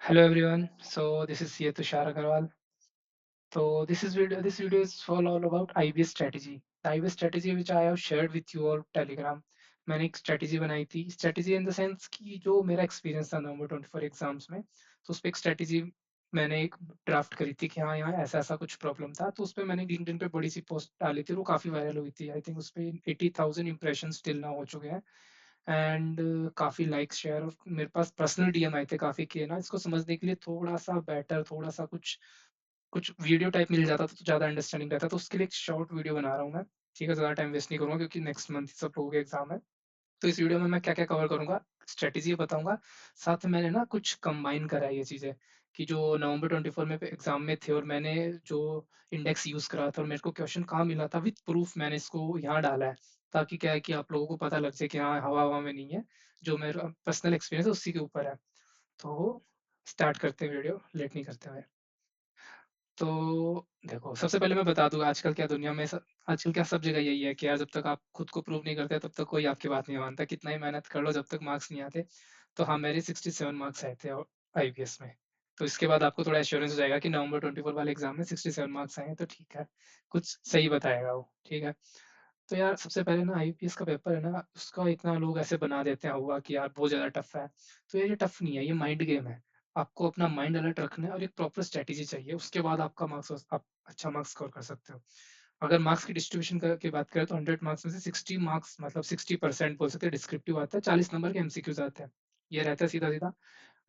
Hello everyone. So this is CA Tushar Agarwal. So this video is all about IBS strategy. The IBS strategy which I have shared with you on Telegram. मैंने एक strategy बनाई थी strategy in the sense कि जो मेरा experience था नवंबर 24 exams में तो उस पर एक स्ट्रेटेजी मैंने एक ड्राफ्ट करी थी कि हाँ यहाँ ऐसा ऐसा कुछ प्रॉब्लम था तो उस पर मैंने लिंक्डइन पे बड़ी सी पोस्ट डाली थी वो काफ़ी वायरल हुई थी आई थिंक उस पर 80,000 इंप्रेशन स्टिल ना हो चुके हैं एंड काफ़ी लाइक शेयर और मेरे पास पर्सनल डीएम आए थे काफ़ी कि ना इसको समझने के लिए थोड़ा सा बेटर थोड़ा सा कुछ कुछ वीडियो टाइप मिल जाता तो ज़्यादा अंडरस्टैंडिंग रहता तो उसके लिए एक शॉर्ट वीडियो बना रहा हूँ मैं। ठीक है, ज़्यादा टाइम वेस्ट नहीं करूँगा क्योंकि नेक्स्ट मंथ सब लोगों के एग्जाम है। तो इस वीडियो में मैं क्या क्या कवर करूंगा, स्ट्रेटेजी बताऊंगा, साथ में मैंने ना कुछ कंबाइन करा है ये चीज़ें कि जो नवंबर 24 में एग्जाम में थे और मैंने जो इंडेक्स यूज़ करा था और मेरे को क्वेश्चन कहाँ मिला था विथ प्रूफ मैंने इसको यहाँ डाला है ताकि क्या है कि आप लोगों को पता लग जाए कि हाँ हवा हवा में नहीं है, जो मेरा पर्सनल एक्सपीरियंस है उसी के ऊपर है। तो स्टार्ट करते हैं वीडियो, लेट नहीं करते हुए। तो देखो, सबसे पहले मैं बता दूँ आजकल क्या दुनिया में आजकल क्या सब जगह यही है कि यार जब तक आप खुद को प्रूव नहीं करते तब तक कोई आपकी बात नहीं मानता। कितना ही मेहनत कर लो जब तक मार्क्स नहीं आते। तो हाँ, मेरे 67 मार्क्स आए थे आईपीएस में। तो इसके बाद आपको थोड़ा एश्योरेंस हो जाएगा कि नवंबर 24 वाले एग्जाम में 67 मार्क्स आए हैं तो ठीक है, कुछ सही बताएगा वो, ठीक है। तो यार सबसे पहले ना आईपीएस का पेपर है ना, उसका इतना लोग ऐसे बना देते हैं हुआ कि यार बहुत ज़्यादा टफ है। तो ये टफ नहीं है, ये माइंड गेम है। आपको अपना माइंड अलर्ट रखना है और एक प्रॉपर स्ट्रैटेजी चाहिए, उसके बाद आपका मार्क्स आप अच्छा मार्क्स स्कोर कर सकते हो। अगर मार्क्स की डिस्ट्रीब्यूशन की बात करें तो 100 मार्क्स में से 60 मार्क्स मतलब 60% बोल सकते हैं डिस्क्रिप्टिव आता है, 40 नंबर के एमसीक्यूज आते हैं। ये रहता है सीधा सीधा।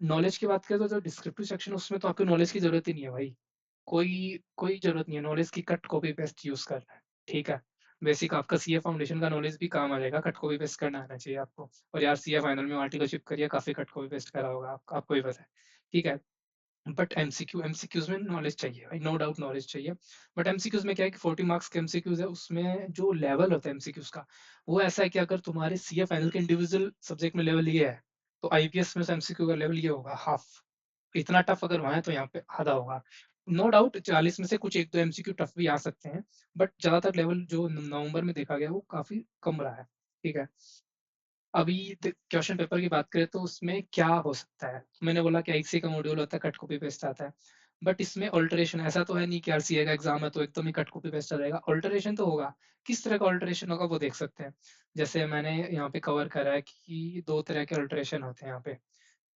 नॉलेज की बात करें तो जो डिस्क्रिप्टिव सेक्शन है उसमें तो आपको नॉलेज की जरूरत ही नहीं है भाई। कोई कोई जरूरत नहीं है नॉलेज की, कट कॉपी पेस्ट यूज करना है। ठीक है, बेसिक आपका सीए फाउंडेशन का नॉलेज भी काम आ जाएगा, कट कॉपी पेस्ट करना आना चाहिए आपको। और यार सीए फाइनल में आर्टिकलशिप करिए, काफी कट कॉपी पेस्ट करा होगा आपको ही पता है। ठीक है, बट एमसीक्यूज में नॉलेज चाहिए भाई, नो डाउट नॉलेज चाहिए। बट एमसीक्यूज में क्या है कि 40 मार्क्स के एमसीक्यूज है, उसमें जो लेवल होता है एमसीक्यूज का वो ऐसा है कि अगर तुम्हारे सीए फाइनल के इंडिविजुअल सब्जेक्ट में लेवल ये है तो आईपीएस में एमसीक्यू का लेवल ये होगा हाफ। इतना टफ अगर वहां है तो यहाँ पे आधा होगा। नो डाउट 40 में से कुछ एक दो एमसीक्यू टफ भी आ सकते हैं, बट ज्यादातर लेवल जो नवंबर में देखा गया वो काफी कम रहा है। ठीक है, अभी क्वेश्चन पेपर की बात करें तो उसमें क्या हो सकता है, मैंने बोला कि आईसी का मॉड्यूल होता है, कट कॉपी पेस्ट आता है। बट इसमें ऑल्टरेशन ऐसा तो है नहीं कि आरसीए का एग्जाम है तो एकदम ही कट कॉपी पेस्ट आ जाएगा, ऑल्टरेशन तो होगा। किस तरह का ऑल्टरेशन होगा वो देख सकते हैं। जैसे मैंने यहाँ पे कवर करा है कि दो तरह के ऑल्टरेशन होते हैं यहाँ पे,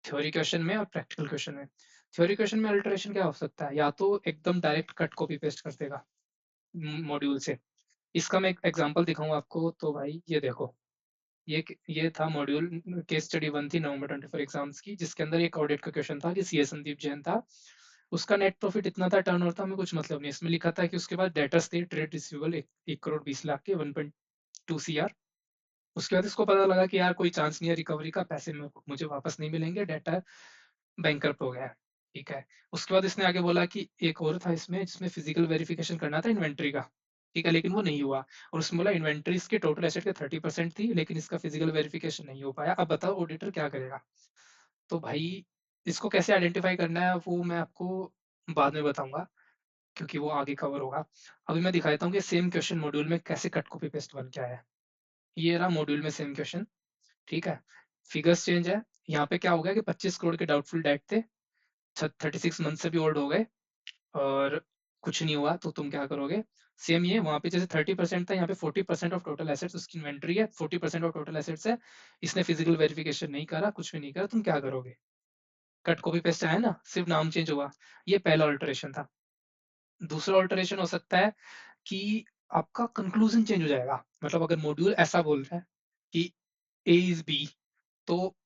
थ्योरी क्वेश्चन में और प्रैक्टिकल क्वेश्चन में। थ्योरी क्वेश्चन में अल्टरेशन क्या हो सकता है, या तो एकदम डायरेक्ट कट कॉपी पेस्ट कर देगा मॉड्यूल से। इसका मैं एक एग्जांपल दिखाऊं आपको तो भाई ये देखो, ये था मॉड्यूल, केस स्टडी 1 थी नवंबर 24 एग्जाम्स की, जिसके अंदर एक ऑडिट का क्वेश्चन था कि सीए संदीप जैन था। उसका नेट प्रॉफिट इतना था, टर्नओवर था, हमें कुछ मतलब नहीं। इसमें लिखा था कि उसके बाद डेटर्स थे ट्रेड रिसीवेबल 1 करोड़ 20 लाख के 1.2 CR। उसके बाद इसको पता लगा कि यार कोई चांस नहीं है रिकवरी का, पैसे मुझे वापस नहीं मिलेंगे, डाटा बैंकरप्ट हो गया है। ठीक है, उसके बाद इसने आगे बोला कि एक और था इसमें जिसमें फिजिकल वेरिफिकेशन करना था इन्वेंट्री का। ठीक है, लेकिन वो नहीं हुआ। और उसने बोला इन्वेंट्रीज के टोटल एसेट के 30% थी लेकिन इसका फिजिकल वेरिफिकेशन नहीं हो पाया, अब बताओ ऑडिटर क्या करेगा। तो भाई इसको कैसे आइडेंटिफाई करना है वो मैं आपको बाद में बताऊंगा क्योंकि वो आगे कवर होगा। अभी मैं दिखाता हूँ कि सेम क्वेश्चन मॉड्यूल में कैसे कट कॉपी पेस्ट बन के आया है। ये रहा मॉड्यूल में सेम क्वेश्चन। ठीक है, फिगर्स चेंज है। यहाँ पे क्या हो गया कि 25 करोड़ के डाउटफुल डेट थे, 36 मंथ से भी ओल्ड हो गए और कुछ नहीं हुआ, तो तुम क्या करोगे। सेम ये वहां पे जैसे 30% था, यहाँ पे 40% ऑफ टोटल एसेट्स उसकी इन्वेंट्री है, 40% ऑफ टोटल एसेट्स है। इसने फिजिकल वेरिफिकेशन नहीं करा, कुछ भी नहीं करा, तुम क्या करोगे। कट कॉपी पेस्ट आया ना, सिर्फ नाम चेंज हुआ। ये पहला ऑल्टरेशन था। दूसरा ऑल्टरेशन हो सकता है कि आपका कंक्लूजन चेंज हो जाएगा। मतलब अगर मॉड्यूल ऐसा बोल रहा है कि ए इज बी, तो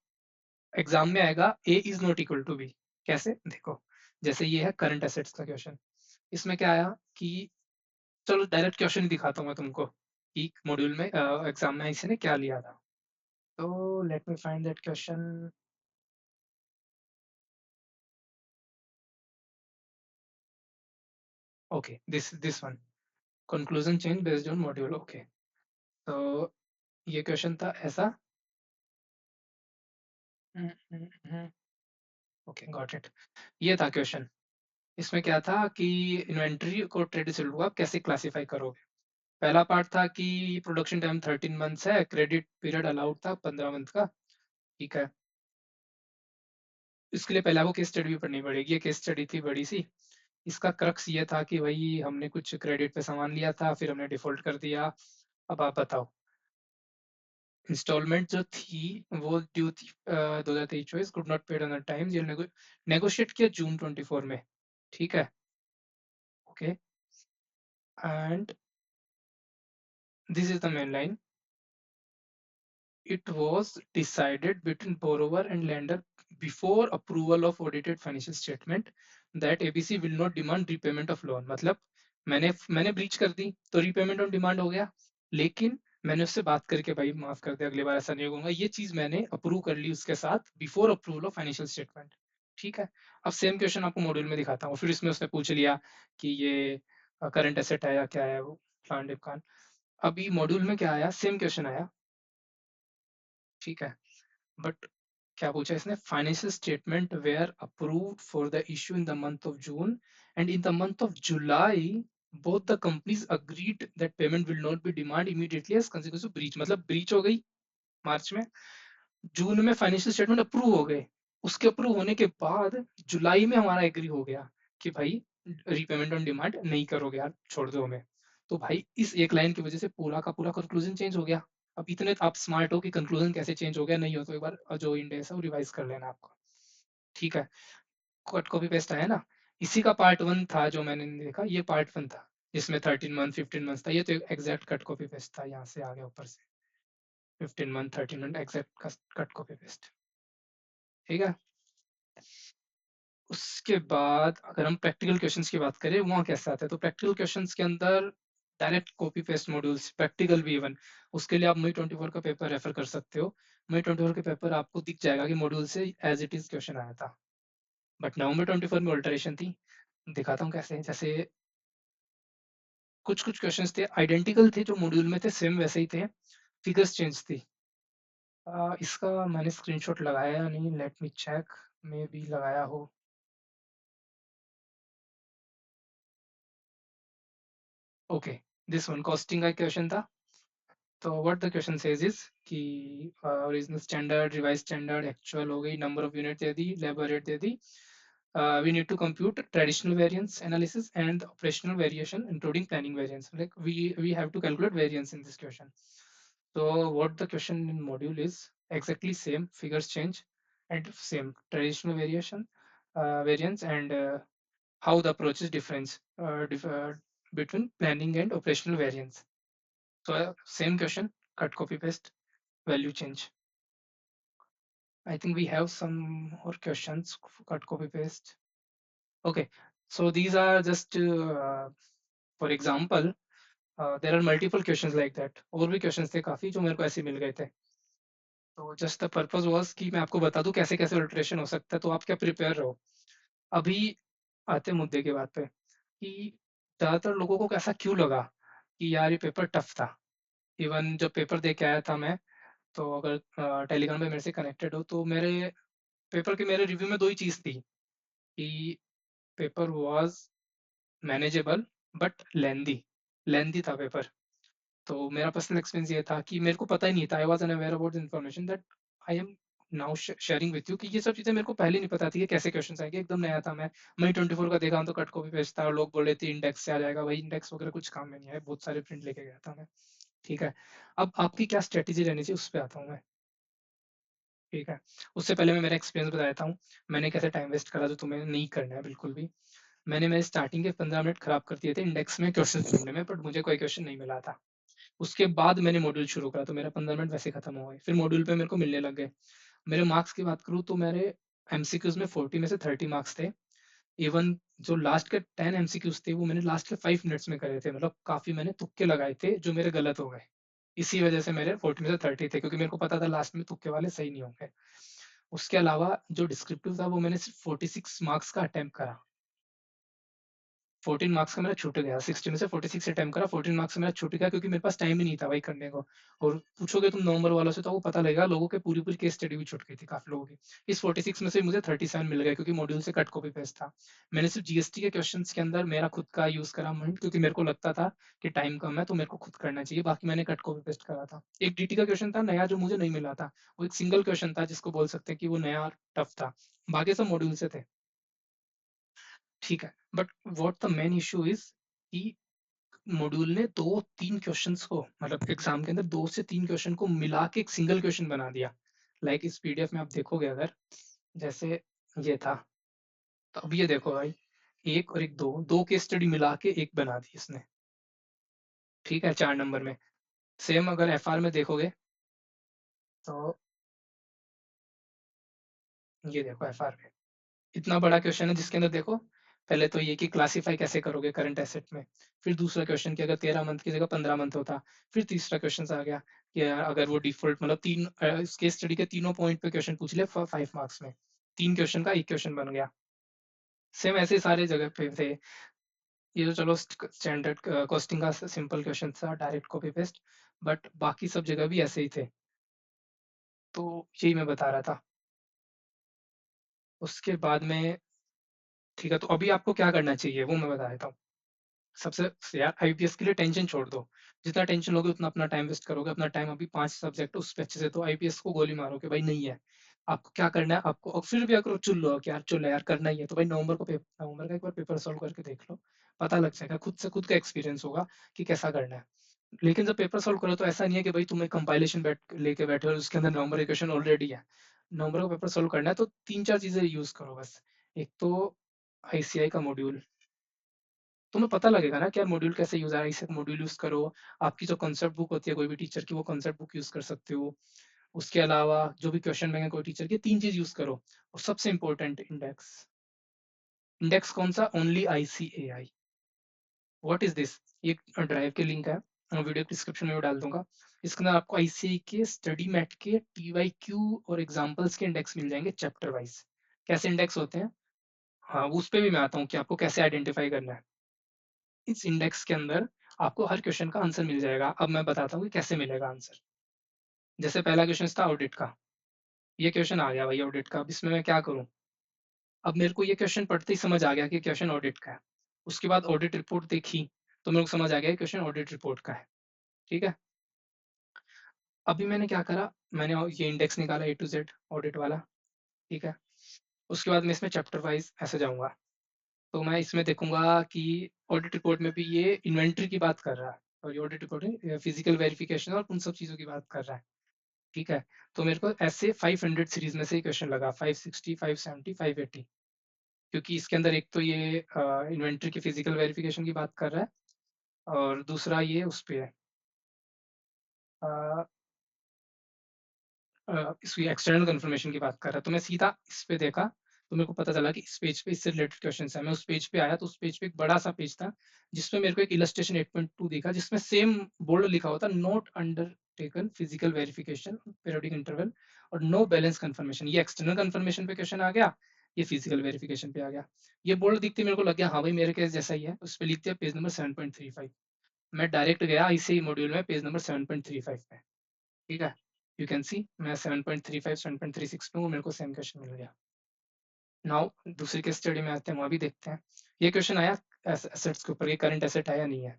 एग्जाम में आएगा A is not equal to B. कैसे देखो, जैसे ये है करंट एसेट्स का क्वेश्चन। इसमें क्या आया कि चलो डायरेक्ट क्वेश्चन ही दिखाता हूँ मैं तुमको कि मॉड्यूल में एग्जाम में इसी ने क्या लिया था। तो let me find that question. Okay, this one, conclusion change based on module. Okay, तो ये क्वेश्चन था ऐसा। Okay, got it. ये था क्वेश्चन। इसमें क्या था कि इन्वेंट्री को ट्रेड रिसीवेबल को आप कैसे क्लासिफाई करोगे। पहला पार्ट था कि प्रोडक्शन टाइम 13 मंथ्स है, क्रेडिट पीरियड अलाउड था 15 मंथ का। ठीक है, इसके लिए पहले आपको केस स्टडी भी पढ़नी पड़ेगी। ये केस स्टडी थी बड़ी सी। इसका क्रक्स ये था कि भाई हमने कुछ क्रेडिट पे सामान लिया था, फिर हमने डिफॉल्ट कर दिया। अब आप बताओ, इंस्टॉलमेंट जो थी वो ड्यू थी 2023-24, could not paid on time, ये नेगोशिएट किया जून 24 में। ठीक है, okay, and this is the main line, it was decided between borrower and lender before approval of audited financial statement that ABC will not demand repayment of loan। मतलब मैंने breach कर दी तो repayment on demand हो गया, लेकिन मैंने उससे बात करके भाई माफ कर दे, अगली बार ऐसा नहीं होगा, ये चीज मैंने अप्रूव कर ली उसके साथ before approval of financial statement. ठीक है, अब सेम क्वेश्चन आपको मॉड्यूल में दिखाता हूँ। फिर इसमें उसने पूछ लिया कि ये करंट एसेट है या क्या है वो, प्लांट दुकान। अभी मॉड्यूल में क्या आया, सेम क्वेश्चन आया। ठीक है, बट क्या पूछा इसने, financial statement were approved for the issue in the month of June and in the month of July both the companies agreed that payment will not be demand immediately as consequence of breach. मतलब breach हो गई मार्च में, जून में financial statement approve हो गए, उसके approve होने के बाद जुलाई में हमारा एग्री हो गया कि भाई रीपेमेंट ऑन डिमांड नहीं करोगे यार, छोड़ दो हमें। तो भाई इस एक लाइन की वजह से पूरा का पूरा कंक्लूजन चेंज हो गया। अब इतने आप स्मार्ट हो कि कंक्लूजन कैसे चेंज हो गया, नहीं हो तो एक बार जो इंडेक्स है वो रिवाइज कर लेना आपको। ठीक है, कट कॉपी पेस्ट आया ना, इसी का पार्ट वन था जो मैंने देखा, ये पार्ट वन था जिसमें 13 मंथ 15 मंथ था। ये तो एग्जैक्ट कट कॉपी पेस्ट था, यहाँ से आ गया ऊपर से 15 month 13 month exact cut copy paste. ठीक है, उसके बाद अगर हम प्रैक्टिकल क्वेश्चंस की बात करें वहाँ कैसे आता है, तो प्रैक्टिकल क्वेश्चंस के अंदर direct copy paste modules, practical भी इवन, उसके लिए आप मई 24 का पेपर रेफर कर सकते हो। मई 24 के पेपर आपको दिख जाएगा कि मॉड्यूल से एज इट इज क्वेश्चन आया था, बट नवंबर 24 में अल्टरेशन थी। दिखाता हूँ कैसे, जैसे कुछ कुछ क्वेश्चंस थे आइडेंटिकल थे, जो मॉड्यूल में थे सेम वैसे ही थे, फिगर्स चेंज थी। इसका मैंने स्क्रीनशॉट लगाया या नहीं, लेट मी चेक, मे भी लगाया हो। ओके, दिस वन कॉस्टिंग का क्वेश्चन था। तो what the question says is कि original standard, revise standard, actual हो गई, नंबर ऑफ यूनिट दे दी, लेबर रेट दे दी, we need to compute traditional variance analysis and operational variation including planning variance, like we have to calculate variance in this question. So what the question in module is exactly same, figures change and same traditional variation, variance, and how the approach is difference between planning and operational variance. So same question, cut copy paste, value change. I think we have some more questions, cut copy paste. Okay, so these are just for example, there are multiple questions like that, और भी questions थे काफी जो मेरे को ऐसे मिल गए थे। तो just the purpose was कि मैं आपको बता दूं कैसे कैसे अल्टरेशन हो सकता है, तो आप क्या प्रिपेयर रहो। अभी आते हैं मुद्दे की बात पे कि ज्यादातर लोगों को ऐसा क्यों लगा कि यार ये पेपर टफ था। इवन जब पेपर दे के आया था मैं, तो अगर टेलीग्राम पे मेरे से कनेक्टेड हो तो मेरे पेपर के मेरे रिव्यू में दो ही चीज थी कि पेपर वाज मैनेजेबल बट लेंदी था पेपर। तो मेरा पर्सनल एक्सपीरियंस ये था कि मेरे को पता ही नहीं था, I was unaware about the information that I am now sharing with you, कि ये सब चीजें मेरे को पहले नहीं पता थी कि कैसे क्वेश्चन आएंगे, एकदम नया था मैं। मई 24 का देखा हूं तो कट कॉपी पेस्ट था, और लोग बोल रहे थे इंडेक्स से आ जाएगा, भाई इंडेक्स वगैरह कुछ काम में नहीं आया, बहुत सारे प्रिंट लेके गया था मैं। ठीक है, अब आपकी क्या स्ट्रेटेजी रहनी चाहिए उस पर आता हूँ मैं। ठीक है, उससे पहले मैं मेरा एक्सपीरियंस बता देता हूँ, मैंने कैसे टाइम वेस्ट करा जो तुम्हें नहीं करना है बिल्कुल भी। मैंने मेरे स्टार्टिंग के 15 मिनट खराब कर दिए थे इंडेक्स में क्वेश्चन ढूंढने में, बट मुझे कोई क्वेश्चन नहीं मिला था। उसके बाद मैंने मॉड्यूल शुरू करा तो मेरा 15 मिनट वैसे खत्म हो गए, फिर मॉड्यूल पे मेरे को मिलने लग गए। मेरे मार्क्स की बात करूँ तो मेरे एमसीक्यूज में 40 में से 30 मार्क्स थे। इवन जो लास्ट के 10 एमसीक्यूज थे वो मैंने लास्ट के 5 मिनट्स में करे थे, मतलब काफी मैंने तुक्के लगाए थे जो मेरे गलत हो गए। इसी वजह से मेरे 40 में से 30 थे, क्योंकि मेरे को पता था लास्ट में तुक्के वाले सही नहीं होंगे। उसके अलावा जो डिस्क्रिप्टिव था वो मैंने सिर्फ 46 मार्क्स का अटेम्प्ट करा। 14 मार्क्स का मेरा छूट गया, 60 में से 46 अटेम्प्ट करा, 14 मार्क्स से मेरा छूट गया क्योंकि मेरे पास टाइम ही नहीं था भाई करने को। और पूछोगे तुम नवंबर वालों से तो वो पता लगेगा, लोगों के पूरी पूरी केस स्टडी भी छूट गई थी काफी लोगों की। इस 46 में से मुझे 37 मिल गए क्योंकि मॉड्यूल से कट कॉपी पेस्ट था। मैंने सिर्फ जीएसटी के क्वेश्चंस के अंदर मेरा खुद का यूज करा माइंड, क्योंकि मेरे को लगता था कि टाइम कम है तो मेरे को खुद करना चाहिए, बाकी मैंने कट कॉपी पेस्ट करा था। एक डीटी का क्वेश्चन था नया जो मुझे नहीं मिला था, वो एक सिंगल क्वेश्चन था जिसको बोल सकते हैं कि वो नया टफ था, बाकी सब मॉड्यूल से थे। ठीक है, but what the main issue is कि मॉड्यूल ने दो तीन क्वेश्चंस को, मतलब एग्जाम के अंदर दो से तीन क्वेश्चन को मिला के एक सिंगल क्वेश्चन बना दिया। लाइक इस पीडीएफ में आप देखोगे अगर, जैसे ये था, तो अब ये देखो भाई, एक और एक दो, दो केस स्टडी मिला के एक बना दी इसने। ठीक है, 4 नंबर में। सेम अगर एफआर में देखोगे तो ये देखो एफआर में इतना बड़ा क्वेश्चन है जिसके अंदर देखो, पहले तो ये कि क्लासिफाई कैसे करोगे करंट एसेट में। फिर दूसरा क्वेश्चन कि अगर 13 मंथ की जगह 15 मंथ होता। फिर तीसरा क्वेश्चन आ गया कि यार अगर वो डिफॉल्ट, मतलब तीन केस स्टडी के तीनों पॉइंट पे क्वेश्चन पूछ ले 5 मार्क्स में, तीन क्वेश्चन का एक क्वेश्चन बन गया। सेम ऐसे सारे जगह पे थे। ये तो चलो स्टैंडर्ड कॉस्टिंग का सिंपल क्वेश्चन था, डायरेक्ट कॉपी पेस्ट, बट बाकी सब जगह भी ऐसे ही थे। तो यही मैं बता रहा था। उसके बाद में, ठीक है, तो अभी आपको क्या करना चाहिए वो मैं बता देता हूँ। सबसे यार आईपीएस के लिए टेंशन छोड़ दो। जितना टेंशन लोगे उतना अपना टाइम वेस्ट करोगे। अपना टाइम अभी 5 सब्जेक्ट उस पे अच्छे से, तो आईपीएस को गोली मारो कि भाई नहीं है। आपको क्या करना है, आपको और फिर भी अगर चुन लो कि यार चलो यार करना ही है, तो भाई नवंबर का एक बार पेपर सॉल्व करके देख लो। पता लग जाएगा, खुद से खुद का एक्सपीरियंस होगा कि कैसा करना है। लेकिन जब पेपर सॉल्व करो तो ऐसा नहीं है कि भाई तुम्हें कंपाइलेशन लेके बैठे हो और उसके अंदर नवंबर इक्वेशन ऑलरेडी है। नवंबर का पेपर सॉल्व करना है तो तीन चार चीजें यूज करो बस। एक तो आईसीआई का मॉड्यूल, तुम्हें पता लगेगा ना कि यार मॉड्यूल कैसे यूज, है इसे मॉड्यूल यूज करो। आपकी जो कॉन्सेप्ट बुक होती है कोई भी टीचर की, वो कॉन्सेप्ट बुक यूज कर सकते हो। उसके अलावा जो भी क्वेश्चन बैंक है कोई टीचर के, तीन चीज यूज करो। और सबसे इंपॉर्टेंट इंडेक्स। इंडेक्स कौन सा? Only ICAI. What is this? ये ड्राइव के लिंक है, मैं वीडियो डिस्क्रिप्शन में भी डाल दूंगा। इसके अंदर आपको आईसीएआई के स्टडी मैट के टीवाईक्यू और एग्जांपल्स के इंडेक्स मिल जाएंगे चैप्टर वाइज, कैसे इंडेक्स होते हैं। हाँ, उस पे भी मैं आता हूँ कि आपको कैसे आइडेंटिफाई करना है। इस इंडेक्स के अंदर आपको हर क्वेश्चन का आंसर मिल जाएगा। अब मैं बताता हूँ कि कैसे मिलेगा आंसर। जैसे पहला क्वेश्चन था ऑडिट का, ये क्वेश्चन आ गया भाई ऑडिट का। अब इसमें मैं क्या करूँ? अब मेरे को ये क्वेश्चन पढ़ते ही समझ आ गया कि क्वेश्चन ऑडिट का है। उसके बाद ऑडिट रिपोर्ट देखी तो मेरे को समझ आ गया कि क्वेश्चन ऑडिट रिपोर्ट का है। ठीक है, अभी मैंने क्या करा, मैंने ये इंडेक्स निकाला A to Z ऑडिट वाला। ठीक है, उसके बाद मैं इसमें चैप्टर वाइज ऐसे जाऊंगा। तो मैं इसमें देखूंगा कि ऑडिट रिपोर्ट में भी ये इन्वेंट्री की बात कर रहा है, और ये ऑडिट रिपोर्ट फिजिकल वेरिफिकेशन और उन सब चीज़ों की बात कर रहा है। ठीक है, तो मेरे को ऐसे 500 सीरीज में से ही क्वेश्चन लगा, 560, 570, 580। क्योंकि इसके अंदर एक तो ये इन्वेंट्री की फिजिकल वेरिफिकेशन की बात कर रहा है, और दूसरा ये उस पे है, इसकी एक्सटर्नल कंफर्मेशन की बात कर रहा है। तो मैं सीधा इस पे देखा, तो मेरे को पता चला कि इस पेज पे इससे रिलेटेड क्वेश्चन है। मैं उस पेज पे आया तो उस पेज पे एक बड़ा सा पेज था जिसमें मेरे को एक इलस्ट्रेशन 8.2 दिखा, जिसमें सेम बोल्ड लिखा होता note under taken physical verification periodic interval और नो बैलेंस कंफर्मेशन। ये एक्सटर्नल कंफर्मेशन पे क्वेश्चन आ गया, ये फिजिकल वेरिफिकेशन पे आ गया। ये बोल्ड दिखते मेरे को लग गया हाँ भाई मेरे केस जैसा ही है। उस पर लिख दिया पेज नंबर 7.35। मैं डायरेक्ट गया इसी मॉड्यूल में पेज नंबर 7.35 पे। ठीक है, यू कैन सी मैं 7.35 7.36 पे हूँ, मेरे को सेम क्वेश्चन मिल गया। नाउ दूसरी केस स्टडी में आते हैं, वहाँ भी देखते हैं। ये क्वेश्चन आया एसेट्स के ऊपर, ये करंट एसेट है या नहीं है।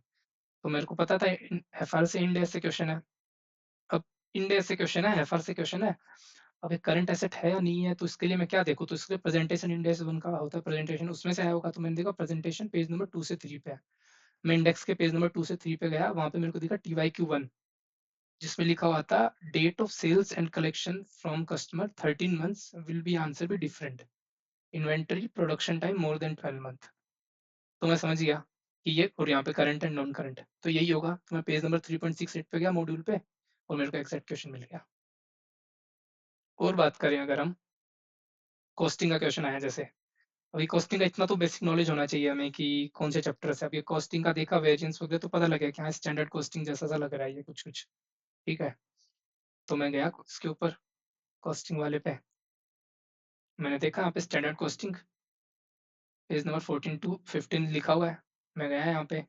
तो मेरे को पता था एफआर से इंड से क्वेश्चन है। अब इंड से क्वेश्चन है, एफआर से क्वेश्चन है। अब ये करंट एसेट है या नहीं है, तो इसके लिए मैं क्या देखूँ, तो इसके लिए प्रेजेंटेशन इंडेक्स उनका होता है प्रेजेंटेशन, उसमें से आया होगा। तो मैंने देखा प्रेजेंटेशन पेज नंबर 2 से 3 पे है। मैं इंडेक्स के पेज नंबर 2 से 3 पे गया, वहां पे मेरे को दिखा TYQ1, जिसमें लिखा हुआ था date of sales and collection from customer 13 months will be answer be different, inventory production time more than 12 month. तो मैं समझ गया कि ये, और यहाँ पे करंट एंड नॉन करंट तो यही होगा। तो मैं पेज नंबर 3.68 पे गया मॉड्यूल पे, और मेरे को एग्जैक्ट क्वेश्चन मिल गया। और बात करें अगर हम, कॉस्टिंग का क्वेश्चन आया जैसे, अभी कॉस्टिंग का इतना तो बेसिक नॉलेज होना चाहिए हमें कि कौन से चैप्टर से। अभी कॉस्टिंग का देखा वेरिएंस वगैरह तो पता लगे कि हाँ स्टैंडर्ड कॉस्टिंग जैसा सा लग रहा है ये कुछ कुछ। ठीक है, तो मैं गया इसके ऊपर कॉस्टिंग वाले पे, मैंने देखा यहाँ पे standard costing page number 14 to 15 लिखा हुआ है। मैं गया यहाँ पे,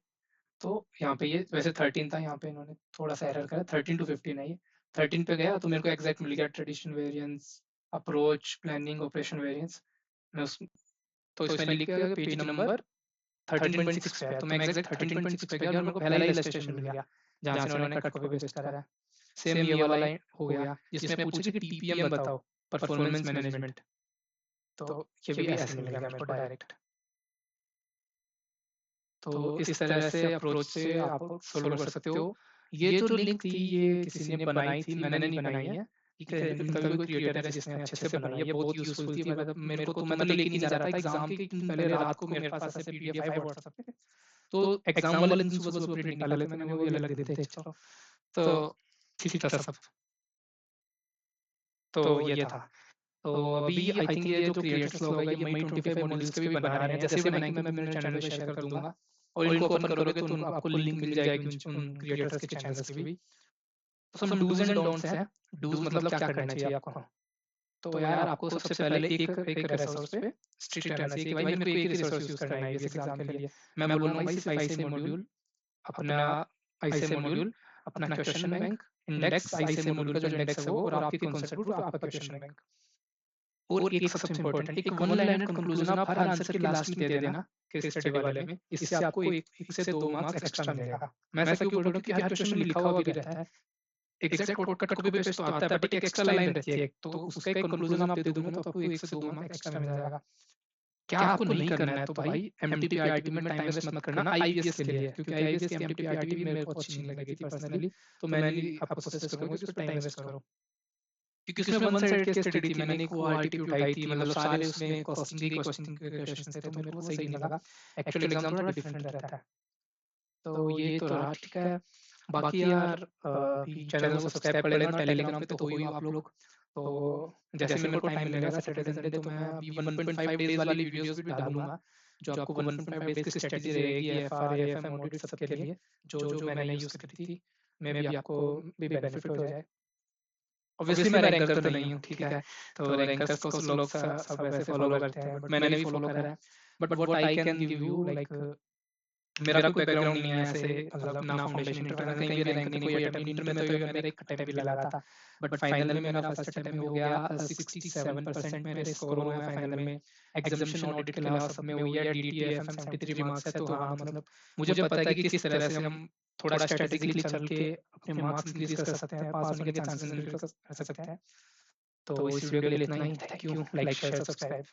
तो यहाँ पे ये वैसे 13 था, यहाँ पे इन्होंने थोड़ा-सा एरर करा, 13 टू 15 है ये। 13 पे गया तो मेरे को एग्ज़ैक्ट मिल गया tradition variance, approach, planning, operation variance. मैं उस तो इसमें लिख के अगर पेज नंबर 13.6 पे है, तो मैं एग्ज़ैक्ट 13.6 पे गया और मेरे को पहला ही इलस्ट्रेशन मिल गया, जहाँ से इन्होंने कट कॉपी पेस्ट करा है। सेम ये वाला ही हो गया, जिसमें पूछे कि टीपीएम बताओ, परफॉर्मेंस मैनेजमेंट, तो ये भी ऐसे मिल गया मेरे को डायरेक्ट। तो इस तरह से अप्रोच से आप सोल्व कर सकते हो। ये जो लिंक थी ये किसी ने बनाई थी, मैंने नहीं बनाई है, ठीक है? इनका भी कोई क्रिएटर है जिसने अच्छे से बनाई है, बहुत यूज़फुल थी। मतलब मेरे को तो मैं तो लेके नहीं जा रहा था एग्ज़ाम के एक दिन पहले रात को मेरे पास ऐसे पीडीएफ आए व्हाट्सएप पे। तो एग्ज़ाम वाले दिन सुबह-सुबह प्रिंट निकाले थे मैंने, वो भी अलग दिन थे चलो। तो ठीक था सब। तो ये था। तो अभी आई थिंक ये जो क्रिएटर्स लोग हैं ये मई 25 मॉड्यूल्स के भी बना रहे हैं। जैसे ही बनाएँगे मैं मेरे चैनल पे शेयर कर दूँगा और इनको ओपन करोगे तो आपको लिंक मिल जाएगी उन क्रिएटर्स के चैनल्स की भी। तो सम डूज़ एंड डोंट्स हैं। डूज़ मतलब क्या करना चाहिए आपको? तो यार आपको सबसे पहले एक एक रिसोर्स पे स्ट्रिक्ट रहना चाहिए कि भाई मेरे को एक ही रिसोर्स यूज़ करना है आईबीएस एग्ज़ाम के लिए। मैं बोलूँगा भाई सिर्फ आईसीए मॉड्यूल, अपना आईसीए मॉड्यूल, अपना question bank, index, ICA module का जो इंडेक्स है वो और आपकी कॉन्सेप्ट बुक और आपका क्वेश्चन बैंक। और एक सबसे इम्पोर्टेंट एक वन लाइनर कंक्लूजन आप हर आंसर के लास्ट में दे देना केस स्टडी वाले में। इससे आपको एक से 2 मार्क्स एक्स्ट्रा मिलेगा। मैं ऐसा क्यों बोल रहा हूँ क्योंकि हर क्वेश्चन में लिखा हुआ भी रहता है। Exact cut cut copy paste तो आता है बट एक एक्स्ट्रा लाइन रहती है, तो उसका एक कंक्लूजन आप दे दोगे ना तो आपको 1 से 2 मार्क्स एक्स्ट्रा मिल जाएगा। क्या आपको नहीं करना है तो भाई एमटीपीआरटी में टाइम वेस्ट मत करना आईबीएस के लिए, क्योंकि आईबीएस की एमटीपीआरटी भी मेरे को अच्छी नहीं लगी थी पर्सनली, तो मैंने आपको सजेस्ट करूंगा कि उस पर टाइम वेस्ट करो। क्योंकि उसमें वन साइड केस स्टडी थी, मैंने एक वो आरटीपी उठाई थी, मतलब सारे उसमें कॉस्टिंग के क्वेश्चंस थे, तो मेरे को वो सही नहीं लगा। एक्चुअल एग्जाम थोड़ा डिफरेंट रहता है। तो ये तो रहा, ठीक है। बाकी यार अभी चैनल को सब्सक्राइब कर लेना, टेलीग्राम पे तो हो ही हो आप लोग। तो जैसे मेरे को टाइम मिलेगा सैटरडे संडे तो मैं अभी 1.5 डेज वाली वीडियोस भी डालूंगा, जो आपको 1.5 डेज की स्ट्रेटजी रहेगी एफआर एएफएम ऑडिट सबके लिए, जो जो मैंने यूज करी थी, मे बी आपको भी बेनिफिट हो जाए। ऑब्वियसली मैं रैंकर तो नहीं हूँ, ठीक है? तो रैंकर्स को लोग सब ऐसे फॉलो करते हैं, बट मैंने भी फॉलो करा है। But what I can give you like, मेरा कोई बैकग्राउंड नहीं है ऐसे, मतलब ना फाउंडेशन इंटर मैंने कहीं भी रैंक नहीं, कोई अटेम्प्ट इंटर में तो इवन मैंने एक अटेम्प्ट भी लगा था, बट फाइनल में मेरा फर्स्ट अटेम्प्ट में हो गया 67% मेरे स्कोर हुए हैं फाइनल में। एग्जामिनेशन ऑडिट के अलावा सब में हुई है, डीटीएफएम 73 मार्क्स है, तो हाँ मतलब मुझे पता है कि किस तरह से हम थोड़ा स्ट्रेटेजिकली चल के अपने मार्क्स इंक्रीज कर सकते हैं, पास होने के चांसेस इंक्रीज कर सकते हैं। तो इस वीडियो के लिए इतना ही। Thank you, like share subscribe.